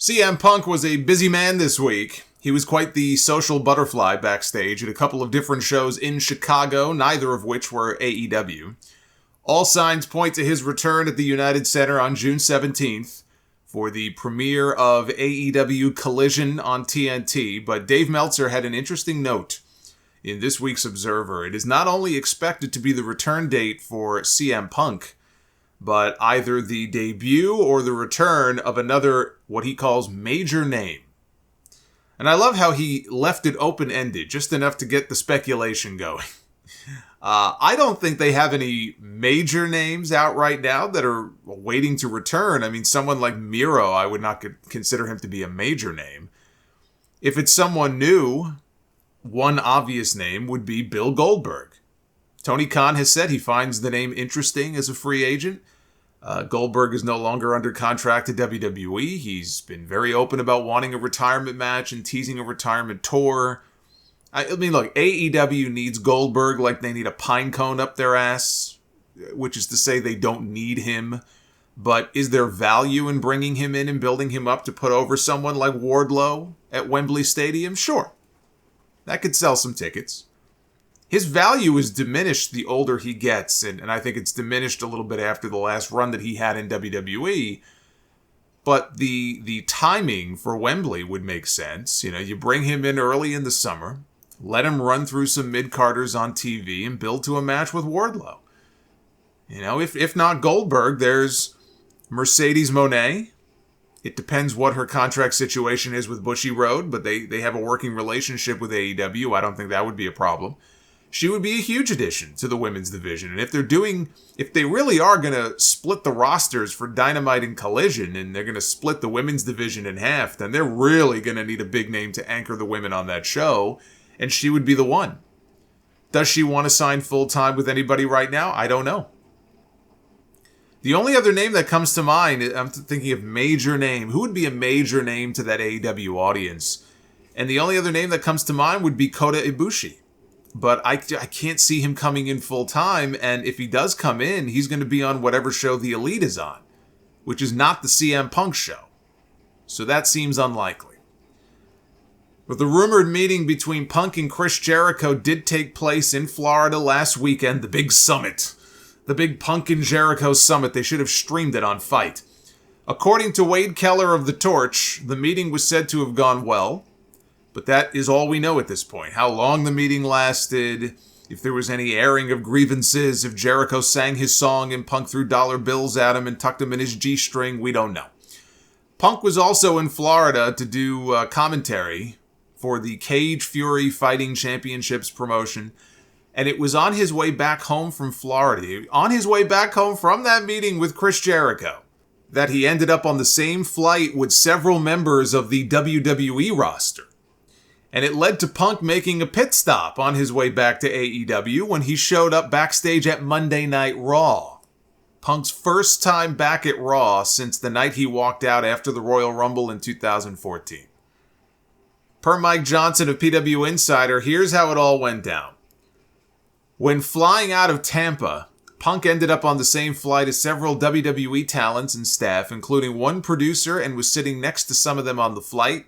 CM Punk was a busy man this week. He was quite the social butterfly backstage at a couple of different shows in Chicago, neither of which were AEW. All signs point to his return at the United Center on June 17th for the premiere of AEW Collision on TNT, but Dave Meltzer had an interesting note in this week's Observer. It is not only expected to be the return date for CM Punk, but either the debut or the return of another, what he calls, major name. And I love how he left it open-ended, just enough to get the speculation going. I don't think they have any major names out right now that are waiting to return. I mean, someone like Miro, I would not consider him to be a major name. If it's someone new, one obvious name would be Bill Goldberg. Tony Khan has said he finds the name interesting as a free agent. Goldberg is no longer under contract to WWE. He's been very open about wanting a retirement match and teasing a retirement tour. I mean, look, AEW needs Goldberg like they need a pine cone up their ass, which is to say they don't need him. But is there value in bringing him in and building him up to put over someone like Wardlow at Wembley Stadium? Sure. That could sell some tickets. His value is diminished the older he gets, and I think it's diminished a little bit after the last run that he had in WWE. But the timing for Wembley would make sense. You know, you bring him in early in the summer, let him run through some mid-carders on TV, and build to a match with Wardlow. You know, if not Goldberg, there's Mercedes Moné. It depends what her contract situation is with Bushy Road, but they have a working relationship with AEW. I don't think that would be a problem. She would be a huge addition to the women's division. And if they really are going to split the rosters for Dynamite and Collision, and they're going to split the women's division in half, then they're really going to need a big name to anchor the women on that show, and she would be the one. Does she want to sign full-time with anybody right now? I don't know. The only other name that comes to mind, I'm thinking of major name. Who would be a major name to that AEW audience? And the only other name that comes to mind would be Kota Ibushi. But I can't see him coming in full-time, and if he does come in, he's going to be on whatever show the Elite is on, which is not the CM Punk show. So that seems unlikely. But the rumored meeting between Punk and Chris Jericho did take place in Florida last weekend, the big summit. The big Punk and Jericho summit. They should have streamed it on Fight. According to Wade Keller of The Torch, the meeting was said to have gone well. But that is all we know at this point. How long the meeting lasted, if there was any airing of grievances, if Jericho sang his song and Punk threw dollar bills at him and tucked him in his G-string, we don't know. Punk was also in Florida to do commentary for the Cage Fury Fighting Championships promotion, and it was on his way back home from Florida, on his way back home from that meeting with Chris Jericho, that he ended up on the same flight with several members of the WWE roster. And it led to Punk making a pit stop on his way back to AEW when he showed up backstage at Monday Night Raw. Punk's first time back at Raw since the night he walked out after the Royal Rumble in 2014. Per Mike Johnson of PW Insider, here's how it all went down. When flying out of Tampa, Punk ended up on the same flight as several WWE talents and staff, including one producer, and was sitting next to some of them on the flight.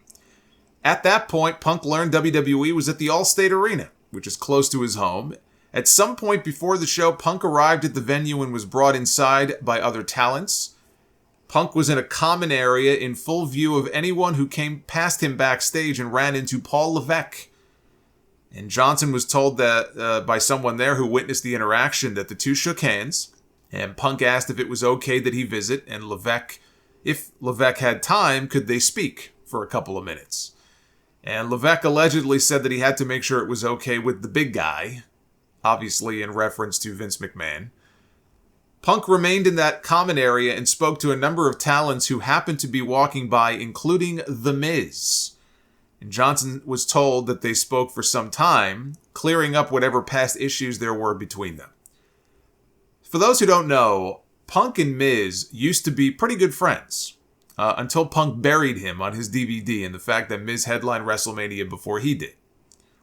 At that point, Punk learned WWE was at the Allstate Arena, which is close to his home. At some point before the show, Punk arrived at the venue and was brought inside by other talents. Punk was in a common area in full view of anyone who came past him backstage and ran into Paul Levesque. And Johnson was told that by someone there who witnessed the interaction that the two shook hands, and Punk asked if it was okay that he visit, and if Levesque had time, could they speak for a couple of minutes. And Levesque allegedly said that he had to make sure it was okay with the big guy, obviously in reference to Vince McMahon. Punk remained in that common area and spoke to a number of talents who happened to be walking by, including The Miz. And Johnson was told that they spoke for some time, clearing up whatever past issues there were between them. For those who don't know, Punk and Miz used to be pretty good friends. Until Punk buried him on his DVD and the fact that Miz headlined WrestleMania before he did.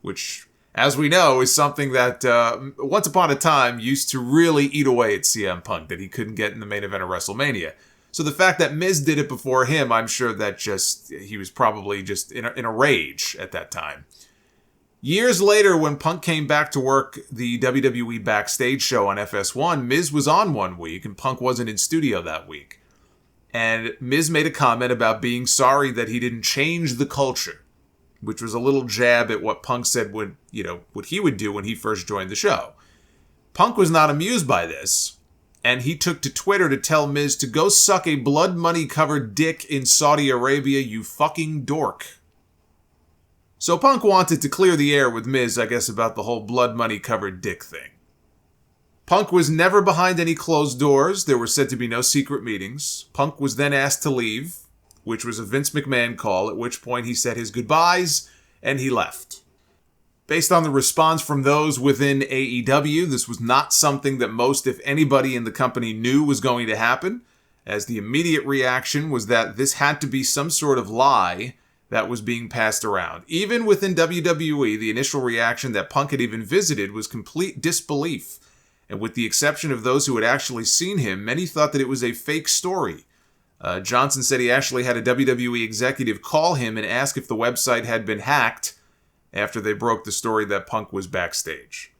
Which, as we know, is something that once upon a time used to really eat away at CM Punk, that he couldn't get in the main event of WrestleMania. So the fact that Miz did it before him, I'm sure that he was probably just in a rage at that time. Years later, when Punk came back to work the WWE Backstage show on FS1, Miz was on one week and Punk wasn't in studio that week. And Miz made a comment about being sorry that he didn't change the culture, which was a little jab at what Punk said what he would do when he first joined the show. Punk was not amused by this, and he took to Twitter to tell Miz to go suck a blood money covered dick in Saudi Arabia, you fucking dork. So Punk wanted to clear the air with Miz, I guess, about the whole blood money covered dick thing. Punk was never behind any closed doors. There were said to be no secret meetings. Punk was then asked to leave, which was a Vince McMahon call, at which point he said his goodbyes and he left. Based on the response from those within AEW, this was not something that most, if anybody in the company, knew was going to happen, as the immediate reaction was that this had to be some sort of lie that was being passed around. Even within WWE, the initial reaction that Punk had even visited was complete disbelief. And with the exception of those who had actually seen him, many thought that it was a fake story. Johnson said he actually had a WWE executive call him and ask if the website had been hacked after they broke the story that Punk was backstage.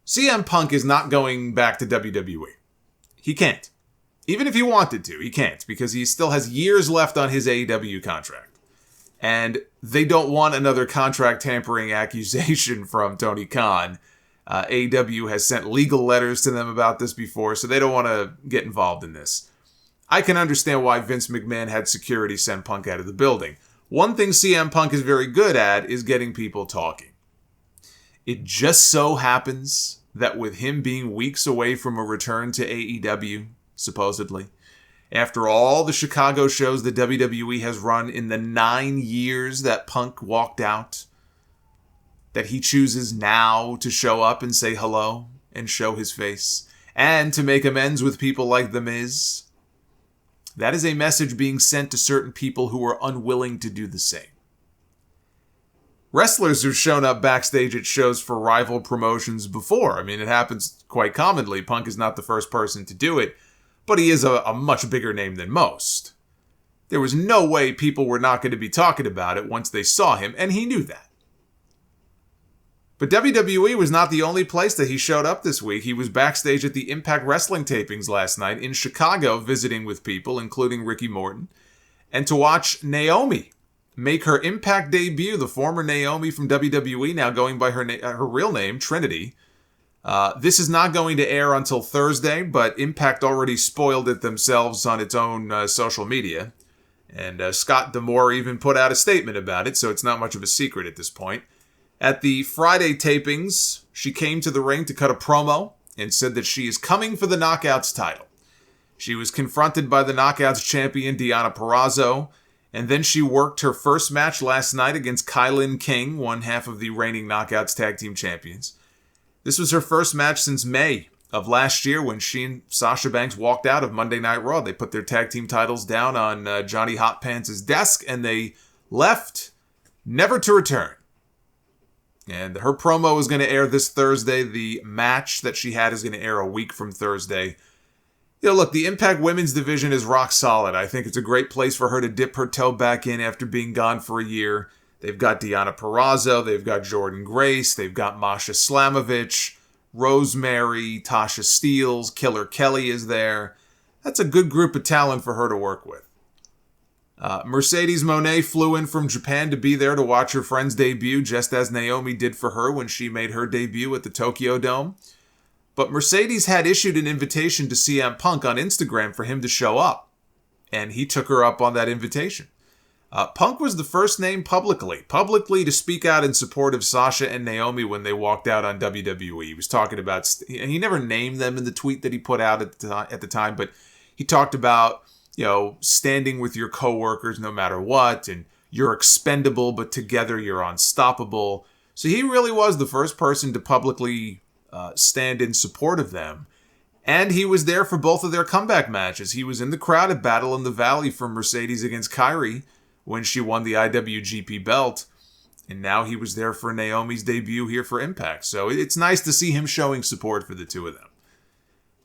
CM Punk is not going back to WWE. He can't. Even if he wanted to, he can't, because he still has years left on his AEW contract. And they don't want another contract tampering accusation from Tony Khan. AEW has sent legal letters to them about this before, so they don't want to get involved in this. I can understand why Vince McMahon had security send Punk out of the building. One thing CM Punk is very good at is getting people talking. It just so happens that with him being weeks away from a return to AEW, supposedly, after all the Chicago shows that WWE has run in the 9 years that Punk walked out, that he chooses now to show up and say hello and show his face, and to make amends with people like The Miz. That is a message being sent to certain people who are unwilling to do the same. Wrestlers who've shown up backstage at shows for rival promotions before. I mean, it happens quite commonly. Punk is not the first person to do it, but he is a much bigger name than most. There was no way people were not going to be talking about it once they saw him, and he knew that. But WWE was not the only place that he showed up this week. He was backstage at the Impact Wrestling tapings last night in Chicago, visiting with people, including Ricky Morton, and to watch Naomi make her Impact debut, the former Naomi from WWE, now going by her real name, Trinity. This is not going to air until Thursday, but Impact already spoiled it themselves on its own social media. And Scott D'Amore even put out a statement about it, so it's not much of a secret at this point. At the Friday tapings, she came to the ring to cut a promo and said that she is coming for the Knockouts title. She was confronted by the Knockouts champion, Deonna Purrazzo, and then she worked her first match last night against Kylin King, one half of the reigning Knockouts tag team champions. This was her first match since May of last year when she and Sasha Banks walked out of Monday Night Raw. They put their tag team titles down on Johnny Hot Pants' desk and they left, never to return. And her promo is going to air this Thursday. The match that she had is going to air a week from Thursday. You know, look, the Impact Women's division is rock solid. I think it's a great place for her to dip her toe back in after being gone for a year. They've got Deonna Purrazzo, they've got Jordynne Grace, they've got Masha Slamovich, Rosemary, Tasha Steelz, Killer Kelly is there. That's a good group of talent for her to work with. Mercedes Moné flew in from Japan to be there to watch her friend's debut, just as Naomi did for her when she made her debut at the Tokyo Dome. But Mercedes had issued an invitation to CM Punk on Instagram for him to show up, and he took her up on that invitation. Punk was the first name publicly to speak out in support of Sasha and Naomi when they walked out on WWE. He was talking about, and he never named them in the tweet that he put out at the time, but he talked about, you know, standing with your coworkers no matter what, and you're expendable, but together you're unstoppable. So he really was the first person to publicly stand in support of them. And he was there for both of their comeback matches. He was in the crowd at Battle in the Valley for Mercedes against Kairi when she won the IWGP belt. And now he was there for Naomi's debut here for Impact. So it's nice to see him showing support for the two of them.